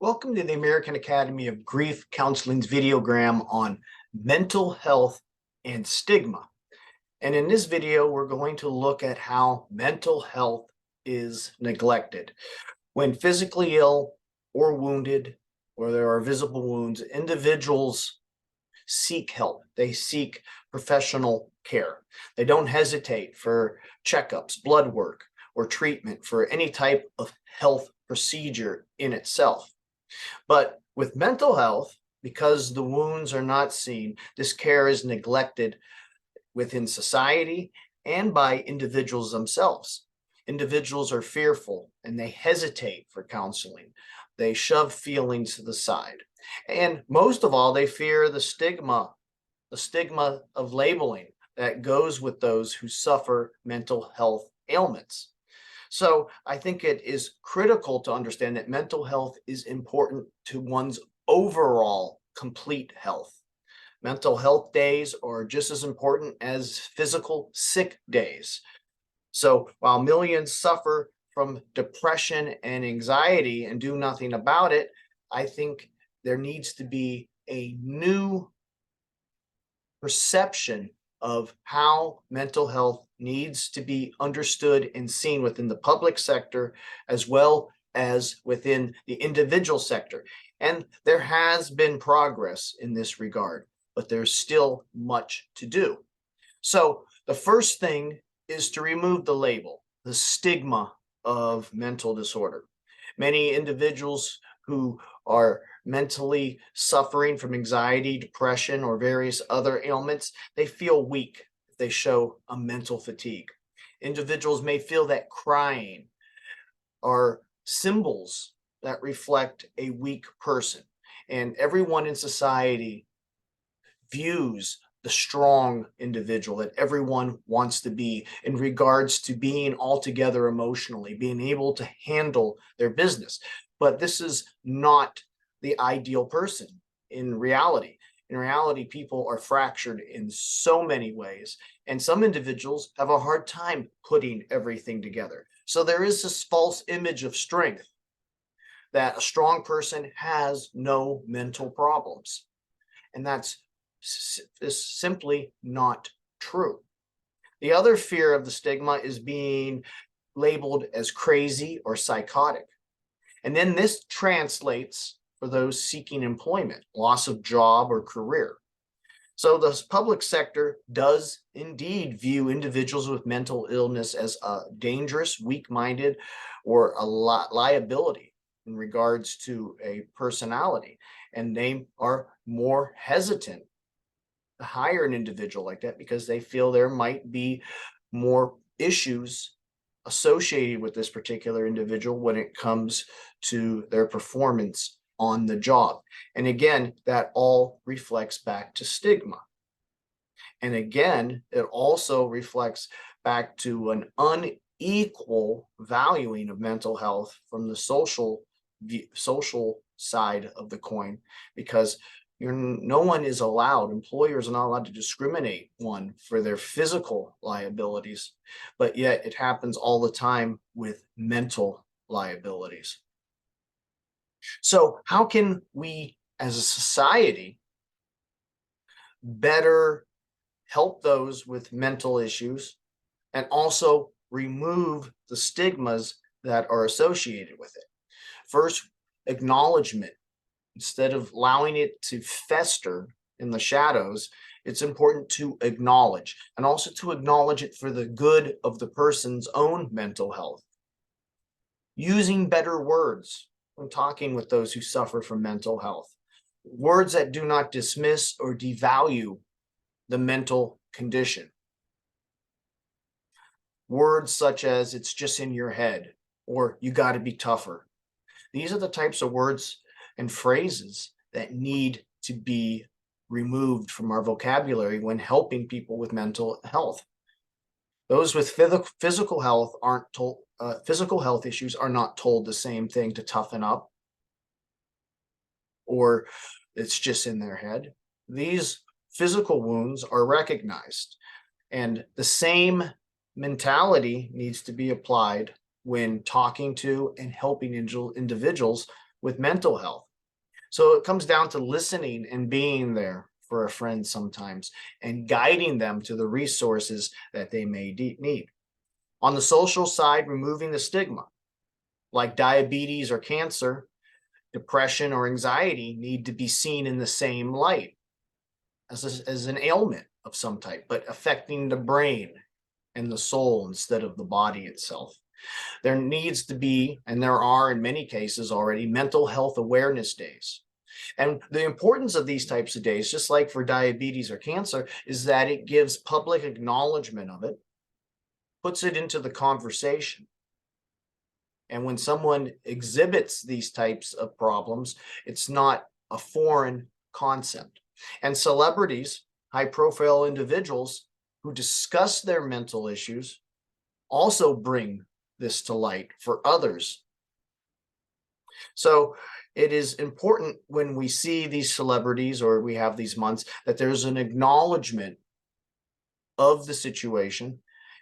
Welcome to the American Academy of Grief Counseling's videogram on mental health and stigma. And in this video, we're going to look at how mental health is neglected. When physically ill or wounded, or there are visible wounds, individuals seek help. They seek professional care. They don't hesitate for checkups, blood work, or treatment for any type of health procedure in itself. But with mental health, because the wounds are not seen, this care is neglected within society and by individuals themselves. Individuals are fearful and they hesitate for counseling. They shove feelings to the side. And most of all, they fear the stigma of labeling that goes with those who suffer mental health ailments. So I think it is critical to understand that mental health is important to one's overall complete health. Mental health days are just as important as physical sick days. So while millions suffer from depression and anxiety and do nothing about it, I think there needs to be a new perception of how mental health needs to be understood and seen within the public sector as well as within the individual sector. And there has been progress in this regard, but there's still much to do. So the first thing is to remove the label, the stigma of mental disorder. Many individuals who are mentally suffering from anxiety, depression, or various other ailments, they feel weak if they show a mental fatigue. Individuals may feel that crying are symbols that reflect a weak person. And everyone in society views the strong individual that everyone wants to be in regards to being altogether emotionally, being able to handle their business. But this is not the ideal person in reality. In reality, people are fractured in so many ways, and some individuals have a hard time putting everything together. So there is this false image of strength that a strong person has no mental problems. And that's is simply not true. The other fear of the stigma is being labeled as crazy or psychotic. And then this translates for those seeking employment, loss of job or career. So the public sector does indeed view individuals with mental illness as a dangerous, weak-minded, or a liability in regards to a personality. And they are more hesitant to hire an individual like that because they feel there might be more issues associated with this particular individual when it comes to their performance on the job. And again, that all reflects back to stigma. And again, it also reflects back to an unequal valuing of mental health from the social side of the coin, because no one is allowed, employers are not allowed to discriminate one for their physical liabilities, but yet it happens all the time with mental liabilities. So how can we as a society better help those with mental issues and also remove the stigmas that are associated with it? First, acknowledgement. Instead of allowing it to fester in the shadows, it's important to acknowledge, and also to acknowledge it for the good of the person's own mental health. Using better words when talking with those who suffer from mental health. Words that do not dismiss or devalue the mental condition. Words such as "it's just in your head" or "you got to be tougher." These are the types of words and phrases that need to be removed from our vocabulary when helping people with mental health. Those with physical health aren't told, physical health issues are not told the same thing, to toughen up or it's just in their head. These physical wounds are recognized, and the same mentality needs to be applied when talking to and helping individuals with mental health. So it comes down to listening and being there for a friend sometimes and guiding them to the resources that they may need. On the social side, removing the stigma, like diabetes or cancer, depression or anxiety need to be seen in the same light as an ailment of some type, but affecting the brain and the soul instead of the body itself. There needs to be, and there are in many cases already, mental health awareness days. And the importance of these types of days, just like for diabetes or cancer, is that it gives public acknowledgement of it, puts it into the conversation. And when someone exhibits these types of problems, it's not a foreign concept. And celebrities, high-profile individuals who discuss their mental issues also bring this to light for others. So it is important when we see these celebrities or we have these months that there's an acknowledgement of the situation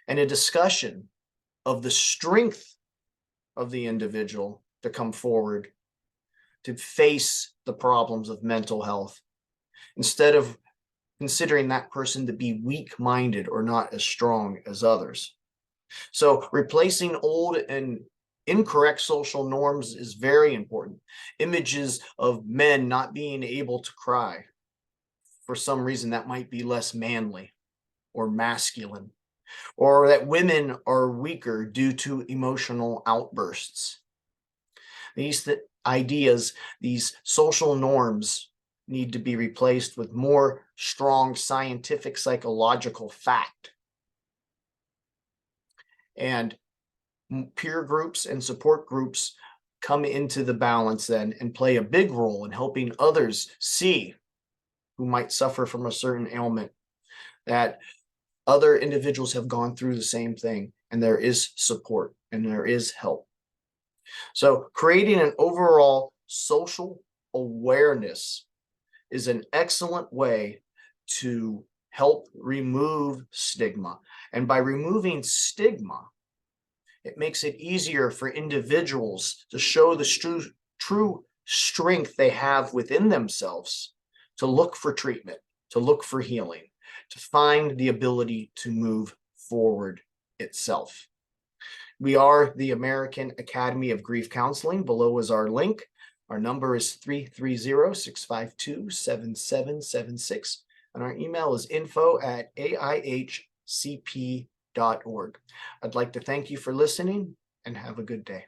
and a discussion of the strength of the individual to come forward to face the problems of mental health instead of considering that person to be weak-minded or not as strong as others. So replacing old and incorrect social norms is very important. Images of men not being able to cry for some reason that might be less manly or masculine, or that women are weaker due to emotional outbursts. These ideas, these social norms need to be replaced with more strong scientific psychological fact. And peer groups and support groups come into the balance then and play a big role in helping others see who might suffer from a certain ailment, that other individuals have gone through the same thing and there is support and there is help. So creating an overall social awareness is an excellent way to help remove stigma. And by removing stigma, it makes it easier for individuals to show the true strength they have within themselves to look for treatment, to look for healing, to find the ability to move forward itself. We are the American Academy of Grief Counseling. Below is our link. Our number is 330-652-7776. And our email is info@AIHCP.org. I'd like to thank you for listening and have a good day.